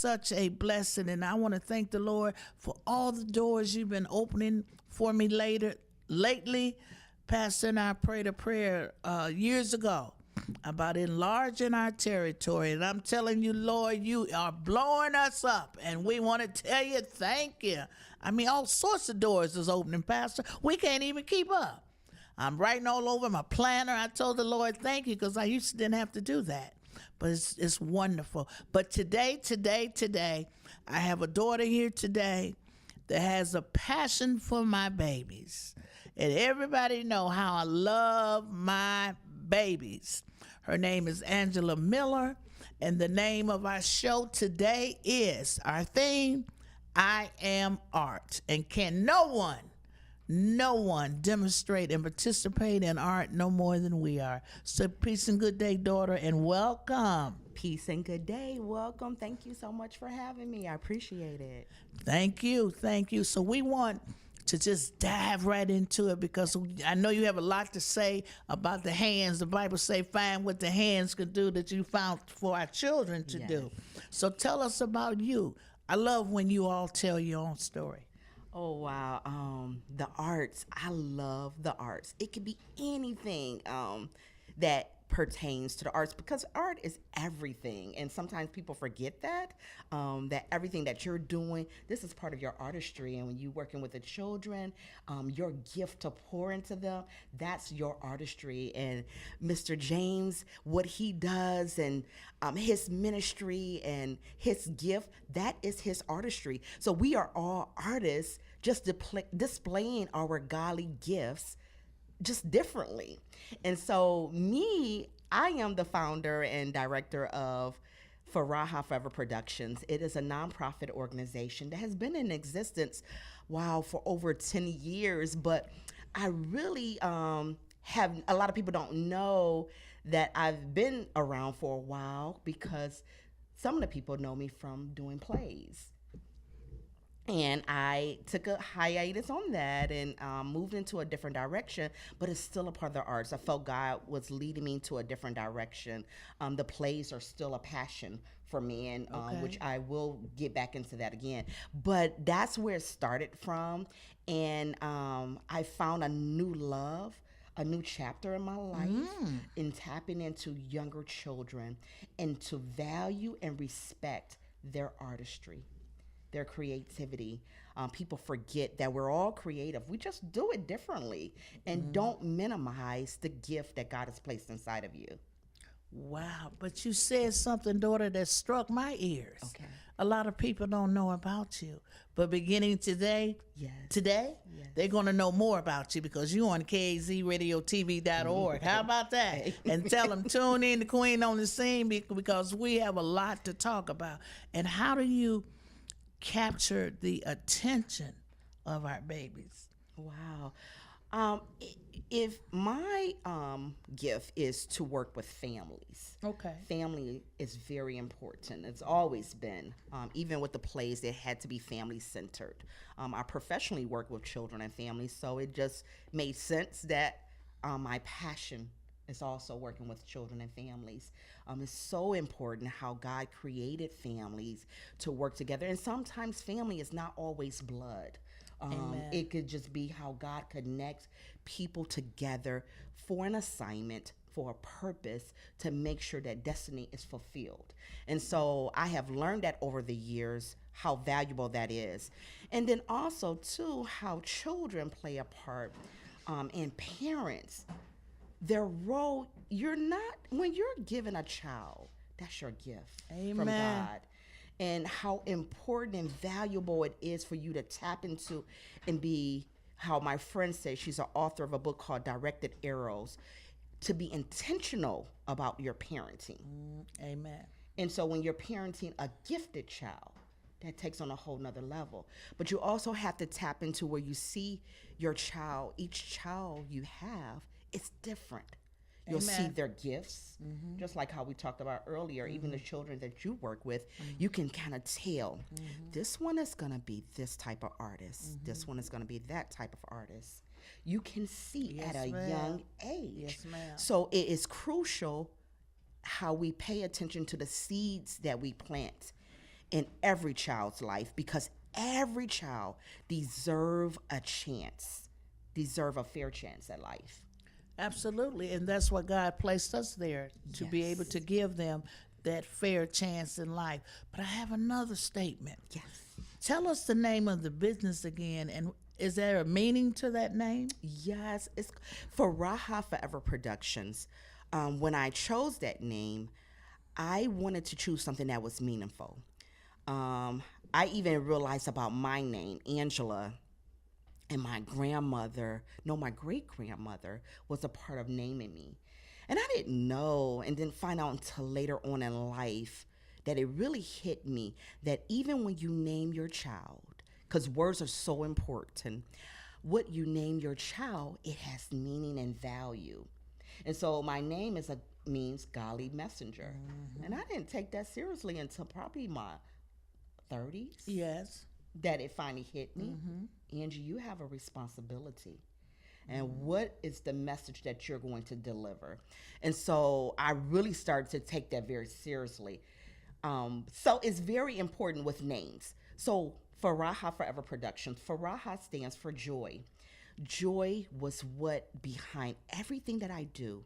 such a blessing, and I want to thank the Lord for all the doors you've been opening for me lately. Pastor and I prayed a prayer years ago about enlarging our territory. And I'm telling you, Lord, you are blowing us up. And we want to tell you thank you. I mean, all sorts of doors is opening, Pastor. We can't even keep up. I'm writing all over my planner. I told the Lord thank you because I used to didn't have to do that. But it's wonderful. But today, I have a daughter here today that has a passion for my babies. And everybody know how I love my babies. Her name is Angela Miller, and the name of our show today is our theme, I Am Art. And can no one demonstrate and participate in art no more than we are. So peace and good day, daughter, and welcome. Peace and good day. Welcome. Thank you so much for having me. I appreciate it. Thank you. So we want to just dive right into it because I know you have a lot to say about the hands. The Bible say, find what the hands could do that you found for our children to do. So tell us about you. I love when you all tell your own story. Oh, wow. The arts. I love the arts. It could be anything that pertains to the arts because art is everything. And sometimes people forget that everything that you're doing, this is part of your artistry. And when you're working with the children, your gift to pour into them, that's your artistry. And Mr. James, what he does and his ministry and his gift, that is his artistry. So we are all artists just displaying our godly gifts just differently. And so I am the founder and director of Faraha Forever Productions. It is a nonprofit organization that has been in existence, for over 10 years. But I really have, a lot of people don't know that I've been around for a while because some of the people know me from doing plays. And I took a hiatus on that and moved into a different direction, but it's still a part of the arts. I felt God was leading me to a different direction. The plays are still a passion for me, and which I will get back into that again. But that's where it started from, and I found a new love, a new chapter in my life in tapping into younger children and to value and respect their artistry, their creativity. People forget that we're all creative. We just do it differently and don't minimize the gift that God has placed inside of you. Wow, but you said something, daughter, that struck my ears. Okay. A lot of people don't know about you, but beginning today, they're going to know more about you because you're on KZRadiotV.org. How about that? And tell them, tune in to Queen on the Scene because we have a lot to talk about. And how do you capture the attention of our babies? Wow. If my gift is to work with families, family is very important. It's always been, even with the plays, it had to be family centered. I professionally work with children and families, so it just made sense that my passion is also working with children and families. It's so important how God created families to work together, and sometimes family is not always blood. It could just be how God connects people together for an assignment, for a purpose, to make sure that destiny is fulfilled. And so I have learned that over the years, how valuable that is. And then also, too, how children play a part, and parents, their role. When you're given a child, that's your gift from God. And how important and valuable it is for you to tap into and be, how my friend says, she's an author of a book called Directed Arrows, to be intentional about your parenting. Amen. And so when you're parenting a gifted child, that takes on a whole nother level. But you also have to tap into where you see your child, each child you have, it's different. You'll see their gifts, just like how we talked about earlier, even the children that you work with, you can kind of tell, this one is going to be this type of artist. This one is going to be that type of artist. You can see at a young age. Yes, ma'am. So it is crucial how we pay attention to the seeds that we plant in every child's life, because every child deserve a fair chance at life. Absolutely. And that's what God placed us there to be able Yes. to give them that fair chance in life. But I have another statement. Yes. Tell us the name of the business again, and is there a meaning to that name? Yes, it's for Raha Forever Productions. When I chose that name, I wanted to choose something that was meaningful. I even realized about my name, Angela, and my grandmother, no, my great grandmother was a part of naming me. And I didn't know and didn't find out until later on in life that it really hit me that even when you name your child, because words are so important, what you name your child, it has meaning and value. And so my name means godly messenger. And I didn't take that seriously until probably my 30s Yes. that it finally hit me. Angie, you have a responsibility. And what is the message that you're going to deliver? And so I really started to take that very seriously. So it's very important with names. So Faraha Forever Productions, Faraha stands for joy. Joy was what behind everything that I do,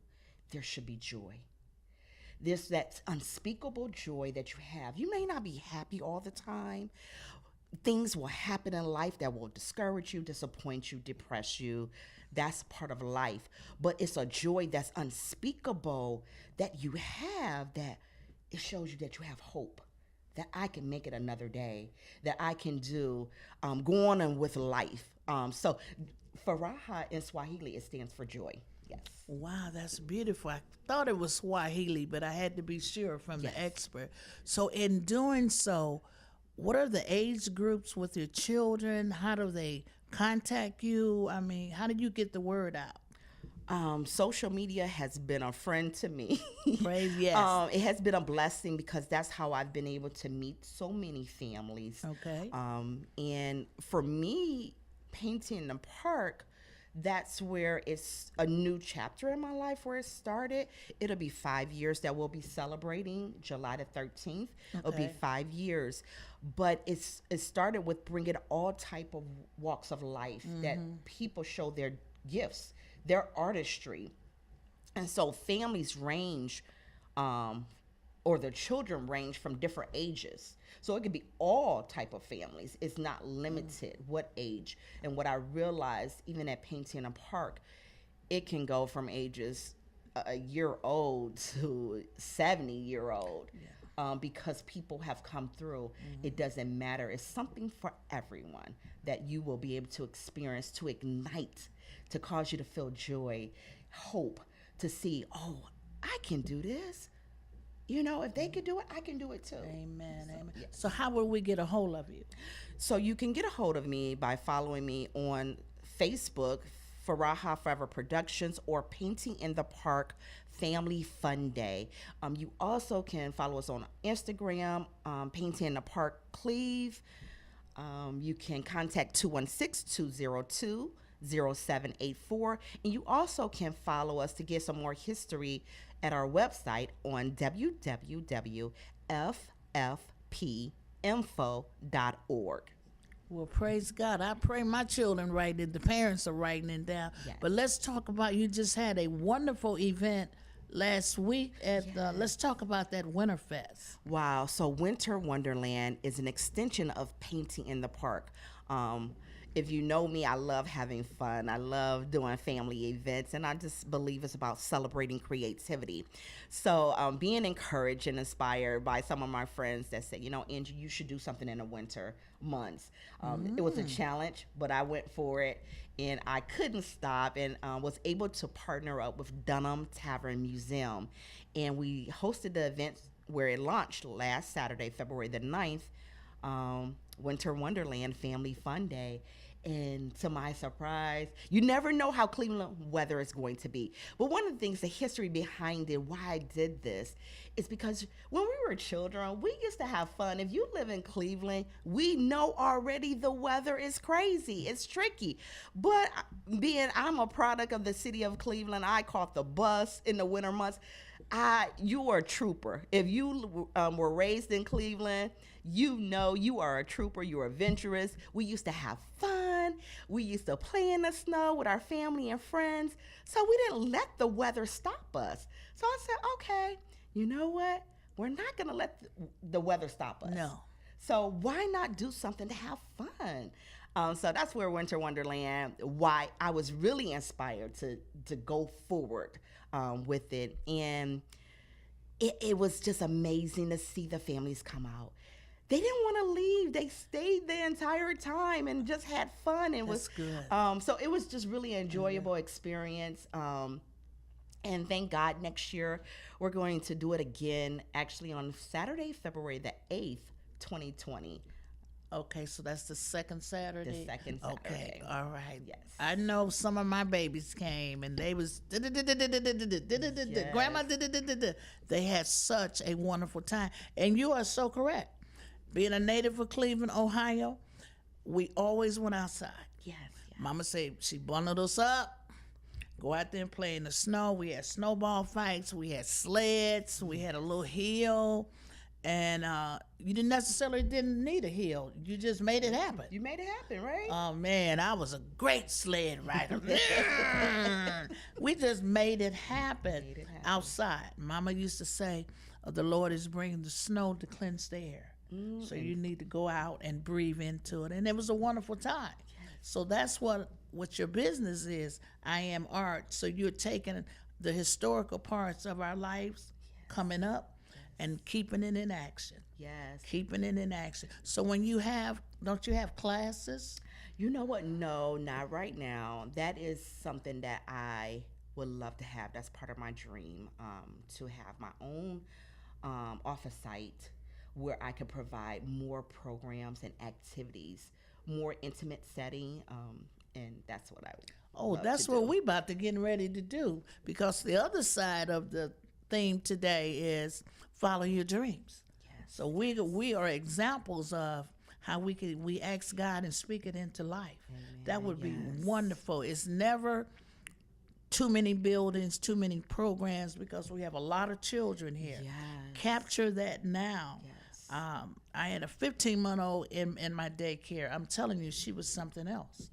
there should be joy. There's that unspeakable joy that you have. You may not be happy all the time. Things will happen in life that will discourage you, disappoint you, depress you. That's part of life. But it's a joy that's unspeakable that you have, that it shows you that you have hope, that I can make it another day, that I can go on and with life. So Faraha in Swahili, it stands for joy. Yes. Wow, that's beautiful. I thought it was Swahili, but I had to be sure from Yes. the expert. So, in doing so, what are the age groups with your children? How do they contact you? I mean, how did you get the word out? Social media has been a friend to me. Praise, yes. It has been a blessing because that's how I've been able to meet so many families. Okay. And for me, painting in the park, that's where it's a new chapter in my life where it started. It'll be 5 years that we'll be celebrating July the 13th. It'll be Okay. 5 years. But it started with bringing all type of walks of life that people show their gifts, their artistry. And so families range, or their children range from different ages. So it could be all type of families. It's not limited what age. And what I realized, even at Painting in a Park, it can go from ages a year old to 70-year-old. Because people have come through. It doesn't matter. It's something for everyone that you will be able to experience, to ignite, to cause you to feel joy, hope, to see, oh, I can do this. You know, if they could do it, I can do it too. Amen. Amen. yes. So, how will we get a hold of you? So you can get a hold of me by following me on Facebook, Faraha Forever Productions, or Painting in the Park Family Fun Day. You also can follow us on Instagram, Painting in the Park Cleve. You can contact 216-202-0784. And you also can follow us to get some more history at our website on www.ffpinfo.org. Well, praise God. I pray my children write it. The parents are writing it down. Yes. But let's talk about, you just had a wonderful event last week at, let's talk about that Winterfest. Wow. So Winter Wonderland is an extension of Painting in the Park. If you know me, I love having fun. I love doing family events, and I just believe it's about celebrating creativity. So being encouraged and inspired by some of my friends that said, you know, Angie, you should do something in the winter months. It was a challenge, but I went for it, and I couldn't stop, and was able to partner up with Dunham Tavern Museum. And we hosted the event where it launched last Saturday, February the 9th, Winter Wonderland Family Fun Day. And to my surprise, you never know how Cleveland weather is going to be. But one of the things, the history behind it, why I did this, is because when we were children, we used to have fun. If you live in Cleveland, we know already the weather is crazy. It's tricky. But being I'm a product of the city of Cleveland, I caught the bus in the winter months. You are a trooper. If you were raised in Cleveland, you know you are a trooper. You're adventurous. We used to have fun. We used to play in the snow with our family and friends. So we didn't let the weather stop us. So I said, okay, you know what? We're not going to let the weather stop us. No. So why not do something to have fun? So that's where Winter Wonderland, why I was really inspired to go forward with it. And it was just amazing to see the families come out. They didn't want to leave. They stayed the entire time and just had fun. And That's good. So it was just really an enjoyable experience. And thank God next year we're going to do it again, actually on Saturday, February the 8th, 2020. Okay, so that's the second Saturday? The second Saturday. Okay, all right. Yes. I know some of my babies came and they was grandma they had such a wonderful time. And you are so correct. Being a native of Cleveland, Ohio, we always went outside. Yes. Mama said she bundled us up, go out there and play in the snow. We had snowball fights, we had sleds, we had a little hill. And you didn't need a hill. You just made it happen. You made it happen, right? Oh, man, I was a great sled rider. We just made it happen outside. Mama used to say, the Lord is bringing the snow to cleanse the air. So you need to go out and breathe into it. And it was a wonderful time. So that's what your business is. I Am Art. So you're taking the historical parts of our lives coming up and keeping it in action. Yes. Keeping it in action. So when don't you have classes? You know what? No, not right now. That is something that I would love to have. That's part of my dream, to have my own office site where I could provide more programs and activities, more intimate setting, and that's what I would love that's to what do. we about to get ready to do, because the other side of the theme today is follow your dreams. Yes. So we are examples of how we ask God and speak it into life. Amen. That would be Yes. wonderful. It's never too many buildings, too many programs, because we have a lot of children here. Yes. Capture that now. Yes. I had a 15-month-old in my daycare. I'm telling you, she was something else.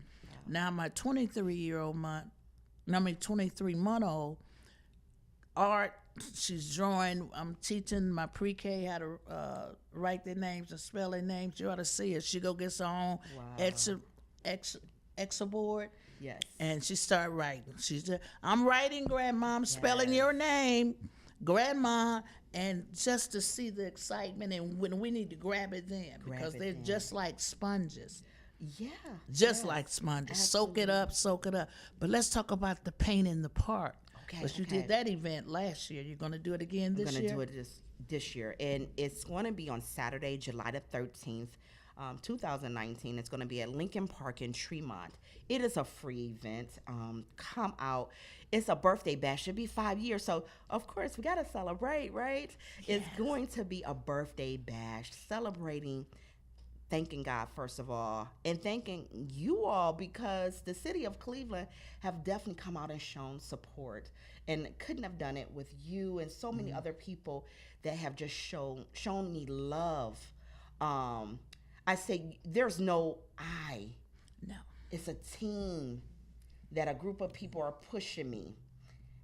Now my 23-month-old, art, she's drawing. I'm teaching my pre-K how to write their names and spell their names. You ought to see her. She go get her own Excel board. Yes. And she started writing. She said, I'm writing, Grandma. I'm spelling your name, Grandma. And just to see the excitement, and when we need to grab it then, because they're just like sponges. Yeah. Just like sponges. Absolutely. Soak it up. But let's talk about the paint in the park. Okay. Because you did that event last year. You're going to do it again this year? I'm going to do it this year. And it's going to be on Saturday, July the 13th, 2019. It's going to be at Lincoln Park in Tremont. It is a free event. Come out. It's a birthday bash. It'll be 5 years. So, of course, we got to celebrate, right? Yes. It's going to be a birthday bash celebrating, thanking God, first of all, and thanking you all, because the city of Cleveland have definitely come out and shown support, and couldn't have done it with you and so many other people that have just shown me love. I say there's no I. No. It's a team, that a group of people are pushing me,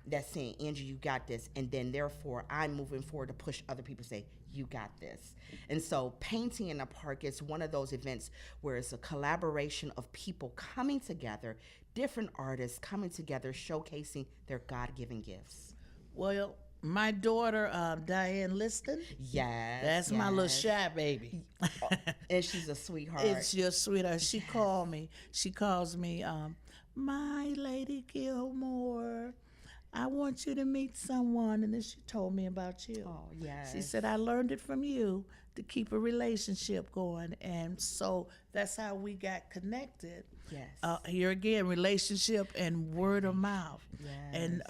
that's saying, Angie, you got this. And then therefore I'm moving forward to push other people to say, you got this. And so Painting in the Park is one of those events where it's a collaboration of people coming together, different artists coming together, showcasing their God-given gifts. Well, my daughter, Diane Liston. Yes. That's my little shy baby. And she's a sweetheart. It's your sweetheart. She called me. She calls me, my Lady Gilmore, I want you to meet someone. And then she told me about you. Oh, yes. She said, I learned it from you to keep a relationship going. And so that's how we got connected. Yes. Here again, relationship and word of mouth. Yes. And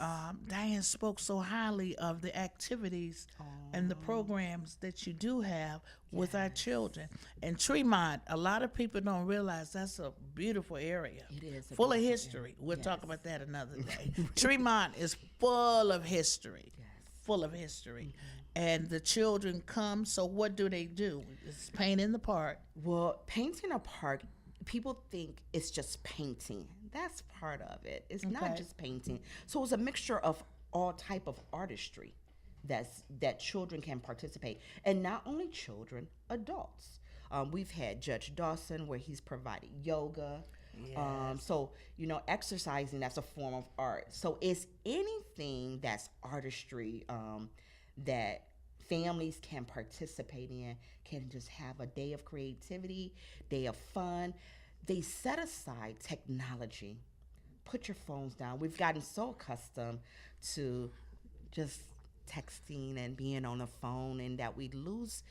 Diane spoke so highly of the activities and the programs that you do have with our children. And Tremont, a lot of people don't realize that's a beautiful area. It is. Full of history. We'll talk about that another day. Tremont is full of history. Yes. full of history. And the children come, so what do? It's paint in the park. Well, painting a park, people think it's just painting. That's part of it. It's not just painting. So it's a mixture of all type of artistry that children can participate, and not only children, adults. We've had Judge Dawson where he's provided yoga. Yes. So exercising, that's a form of art. So it's anything that's artistry that families can participate in, can just have a day of creativity, day of fun. They set aside technology. Put your phones down. We've gotten so accustomed to just texting and being on the phone, and that we lose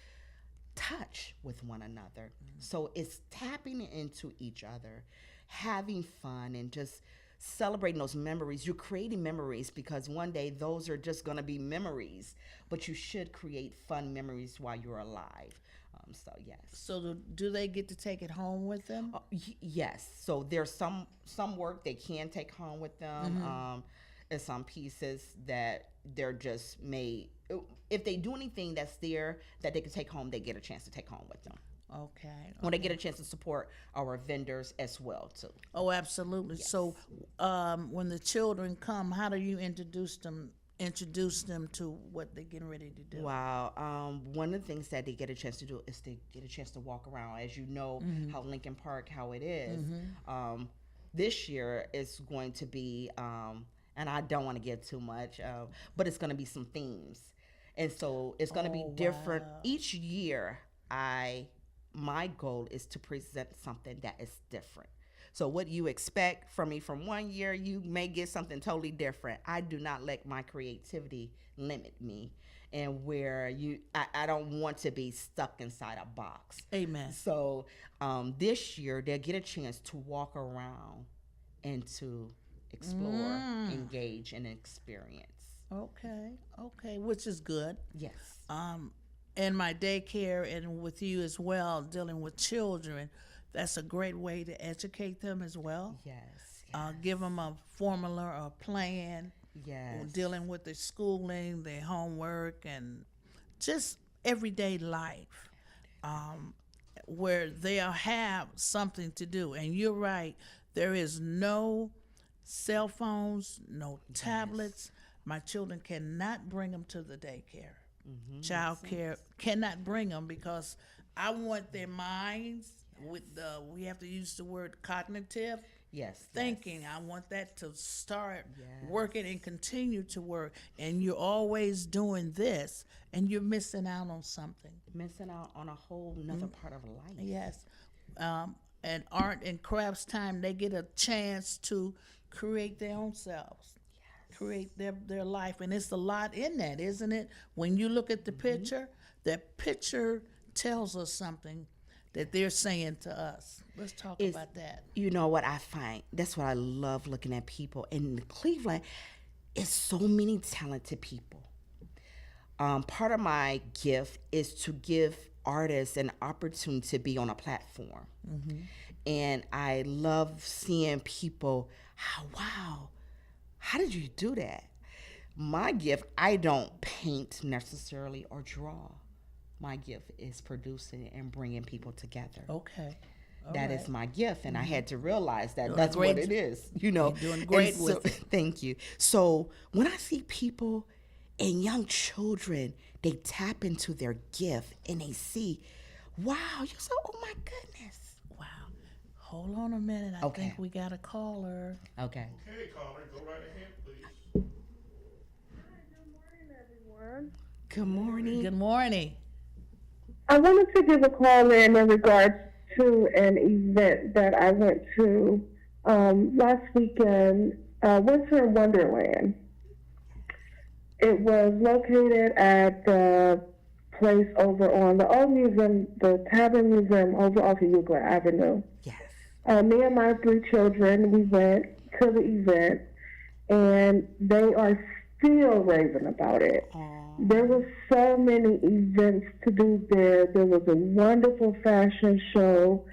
touch with one another. So it's tapping into each other, having fun, and just celebrating those memories. You're creating memories because one day those are just going to be memories, but you should create fun memories while you're alive. So yes. So do they get to take it home with them? Yes. So there's some work they can take home with them, and some pieces that they're just made. If they do anything that's there that they can take home, they get a chance to take home with them. Okay. When they get a chance to support our vendors as well too. Oh, absolutely. Yes. So when the children come, how do you introduce them to what they're getting ready to do? Wow. One of the things that they get a chance to do is they get a chance to walk around. As you know, how Lincoln Park, how it is. This year is going to be, and I don't want to get too much, but it's going to be some themes. And so it's going to be different. Wow. Each year, my goal is to present something that is different. So what you expect from me from one year, you may get something totally different. I do not let my creativity limit me, and where I don't want to be stuck inside a box. Amen. So this year they'll get a chance to walk around and to explore, engage, and experience. Okay, which is good. Yes. In my daycare and with you as well, dealing with children, that's a great way to educate them as well. Yes. Give them a formula or a plan. Yes. Dealing with their schooling, their homework, and just everyday life, where they'll have something to do. And you're right, there is no cell phones, no tablets. My children cannot bring them to the daycare. Child care cannot bring them because I want their minds we have to use the word cognitive thinking. I want that to start working and continue to work. And you're always doing this, and you're missing out on something. Missing out on a whole nother part of life. Yes. And art and crafts time, they get a chance to create their own selves. Create their life, and it's a lot in that, isn't it? When you look at the picture, that picture tells us something that they're saying to us. Let's talk about that. You know what I find? That's what I love looking at people in Cleveland. It's so many talented people. Part of my gift is to give artists an opportunity to be on a platform, and I love seeing people. Wow. How did you do that? My gift, I don't paint necessarily or draw. My gift is producing and bringing people together. Okay. That is my gift, and I had to realize that that's what it is. You're doing great with it. Thank you. So when I see people and young children, they tap into their gift and they see, wow, you're so, oh my goodness. Wow. Hold on a minute. I think we got a caller. Okay. Okay, caller, go right ahead, please. Hi, good morning, everyone. Good morning. Good morning. I wanted to give a call in regards to an event that I went to last weekend, Winter Wonderland. It was located at the place over on the old museum, the Tavern Museum over off of Euclid Avenue. Yes. Me and my 3 children, we went to the event, and they are still raving about it. There were so many events to do there. There was a wonderful fashion show.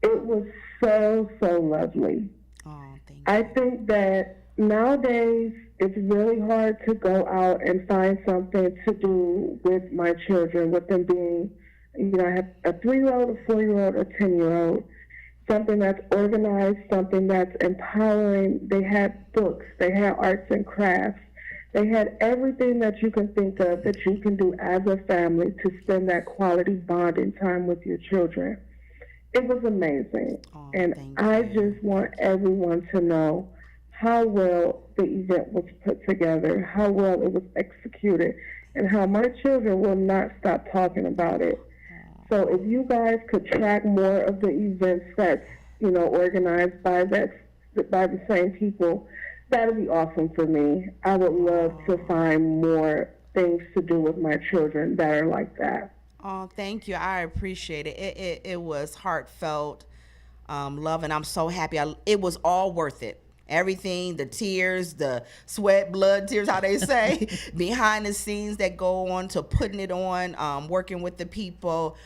It was so lovely. Oh, thank you. I think that nowadays it's really hard to go out and find something to do with my children, with them being, I have a 3-year-old, a 4-year-old, a 10-year-old, something that's organized, something that's empowering. They had books, they had arts and crafts, they had everything that you can think of that you can do as a family to spend that quality bonding time with your children. It was amazing. Oh, And I just want everyone to know how well the event was put together, how well it was executed, and how my children will not stop talking about it. So if you guys could track more of the events that's, organized by the same people, that would be awesome for me. I would love to find more things to do with my children that are like that. Oh, thank you. I appreciate it. It was heartfelt love, and I'm so happy. It was all worth it. Everything, the tears, the sweat, blood, tears, how they say, behind the scenes that go on to putting it on, working with the people.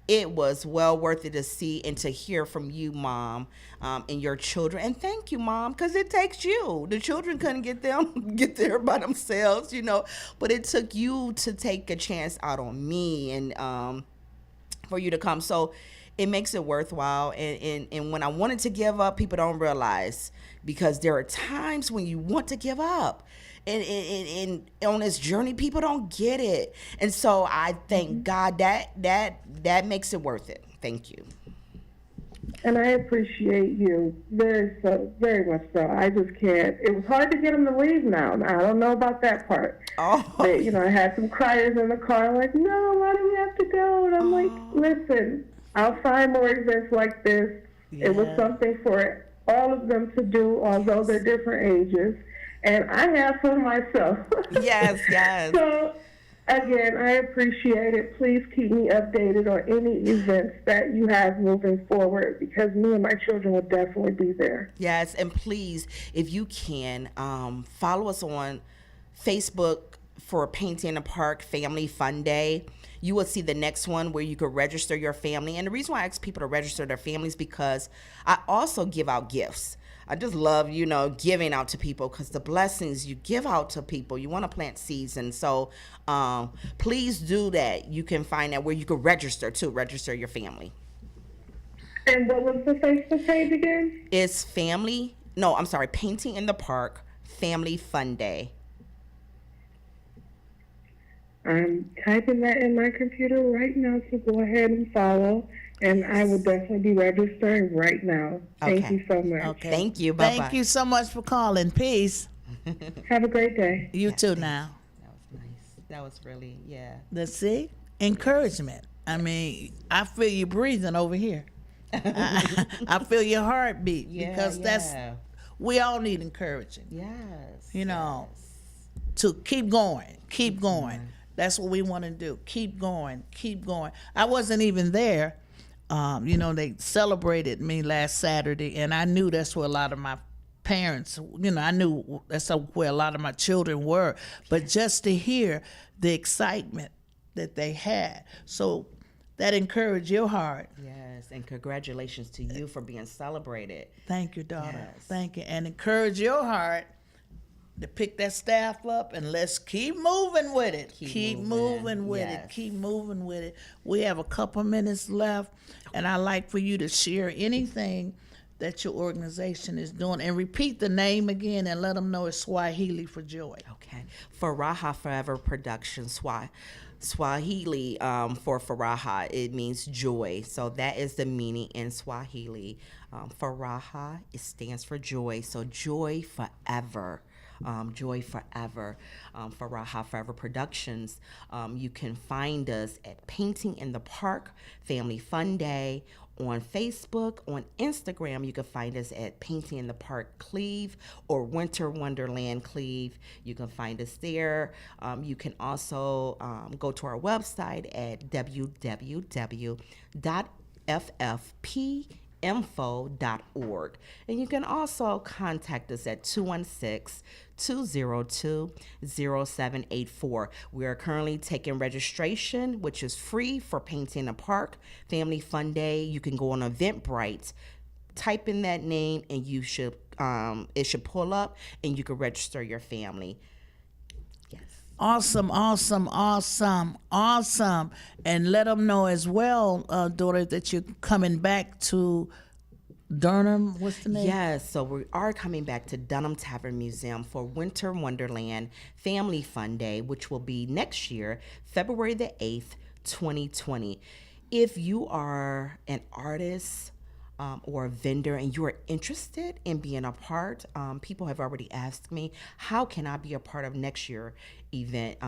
It was well worth it to see and to hear from you, Mom, and your children. And thank you, Mom, because it takes you. The children couldn't get there by themselves, but it took you to take a chance out on me and for you to come. So it makes it worthwhile. And when I wanted to give up, people don't realize, because there are times when you want to give up. And on this journey, people don't get it. And so I thank God that makes it worth it. Thank you. And I appreciate you very much so. I just can't. It was hard to get them to leave now. I don't know about that part. Oh. But, I had some criers in the car like, no, why do we have to go? And I'm like, listen, I'll find more events like this. Yeah. It was something for all of them to do, although they're different ages. And I have some myself. Yes. So, again, I appreciate it. Please keep me updated on any events that you have moving forward, because me and my children will definitely be there. Yes, and please, if you can, follow us on Facebook for Painting in the Park Family Fun Day. You will see the next one where you could register your family. And the reason why I ask people to register their families, because I also give out gifts. I just love, giving out to people, because the blessings you give out to people, you want to plant seeds. And so please do that. You can find out where you can register your family. And what was the Facebook page again? It's Painting in the Park Family Fun Day. I'm typing that in my computer right now, so go ahead and follow. And I will definitely be registering right now. Thank you so much. Okay. Thank you. Bye-bye. Thank you so much for calling. Peace. Have a great day. You too now. That was nice. That was really, yeah. Let's see. Encouragement. I mean, I feel you breathing over here. I feel your heartbeat, because we all need encouraging. Yes. To keep going. Keep going. That's what we want to do. Keep going. Keep going. I wasn't even there. They celebrated me last Saturday, and I knew that's where a lot of my parents, I knew that's where a lot of my children were. But just to hear the excitement that they had, so that encouraged your heart. Yes, and congratulations to you for being celebrated. Thank you, daughter. Yes. Thank you. And encourage your heart to pick that staff up, and let's keep moving with it. Keep moving with it. Keep moving with it. We have a couple minutes left, and I'd like for you to share anything that your organization is doing, and repeat the name again, and let them know it's Swahili for joy. Okay. Faraha Forever Productions, Swahili for Faraha, it means joy. So that is the meaning in Swahili. Faraha, it stands for joy. So joy forever. Joy Forever, Faraha Forever Productions. You can find us at Painting in the Park Family Fun Day on Facebook. On Instagram, you can find us at Painting in the Park Cleve or Winter Wonderland Cleve. You can find us there. You can also go to our website at www.ffpinfo.org. And you can also contact us at 216-202-0784. We are currently taking registration, which is free, for Painting in the Park Family Fun Day. You can go on Eventbrite type in that name, and you should it should pull up, and you can register your family. Yes. Awesome, awesome, awesome, awesome. And let them know as well, daughter, that you're coming back to Durham. What's the name? Yes, so we are coming back to Dunham Tavern Museum for Winter Wonderland Family Fun Day, which will be next year, February the 8th, 2020. If you are an artist or a vendor and you are interested in being a part, people have already asked me, how can I be a part of next year event?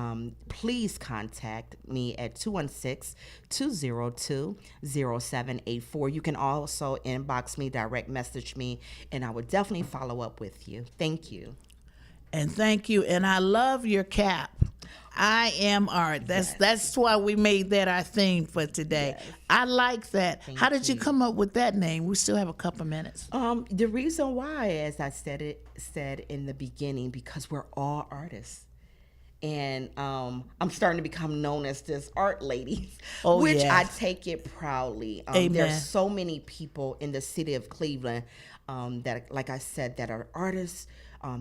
Please contact me at 216-202-0784. You can also inbox me, direct message me, and I would definitely follow up with you. Thank you. And thank you. And I love your cap. I am art. That's why we made that our theme for today. Yes. I like that. How did you you. come up with that name? We still have a couple minutes. The reason why, as I said in the beginning, because we're all artists. And I'm starting to become known as this art lady, Oh, which yeah. I take it proudly. Amen. There's so many people in the city of Cleveland that, like I said, that are artists,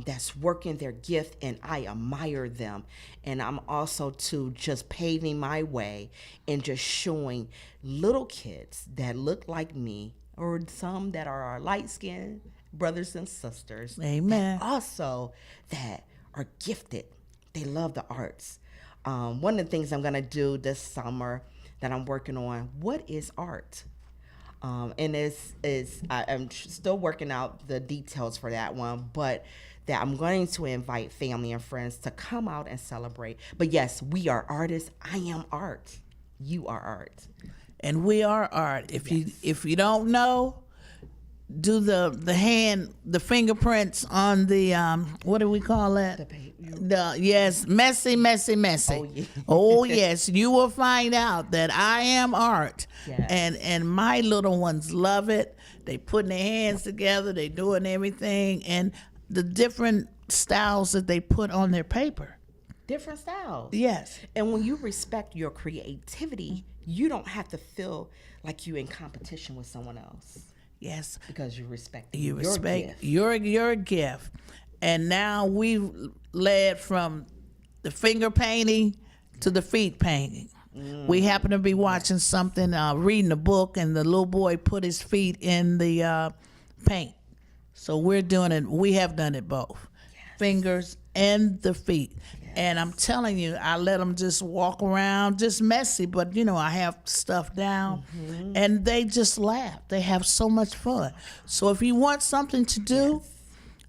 that's working their gift, and I admire them. And I'm also to just paving my way and just showing little kids that look like me, or some that are our light-skinned brothers and sisters. Amen. Also that are gifted. They love the arts. One of the things I'm gonna do this summer that I'm working on, what is art? And I'm still working out the details for that one, but that I'm going to invite family and friends to come out and celebrate. But yes, we are artists. I am art. You are art. And we are art. If you don't know, do the fingerprints on the what do we call that? Yes, messy. Oh, yeah. Oh yes, you will find out that I am art. Yes. And my little ones love it. They putting their hands together, they doing everything, and the different styles that they put on their paper. Different styles. Yes. And when you respect your creativity, you don't have to feel like you're in competition with someone else. Yes. Because you respect You your respect gift. your gift. And now we've led from the finger painting to the feet painting. We happen to be watching something, reading a book, and the little boy put his feet in the paint. So we're doing it. We have done it both, fingers and the feet. And I'm telling you, I let them just walk around, just messy, but I have stuff down, and they just laugh. They have so much fun. So if you want something to do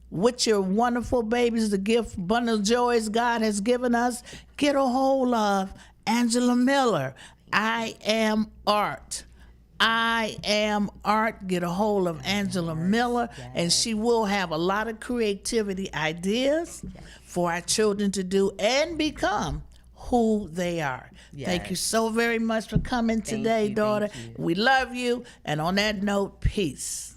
with your wonderful babies, the gift, bundle of joys God has given us, get a hold of Angela Miller. I am art. I am art. Get a hold of Angela Miller, and she will have a lot of creativity ideas for our children to do and become who they are. Thank you so very much for coming today, you, daughter. thank you. We love you. And on that note, peace.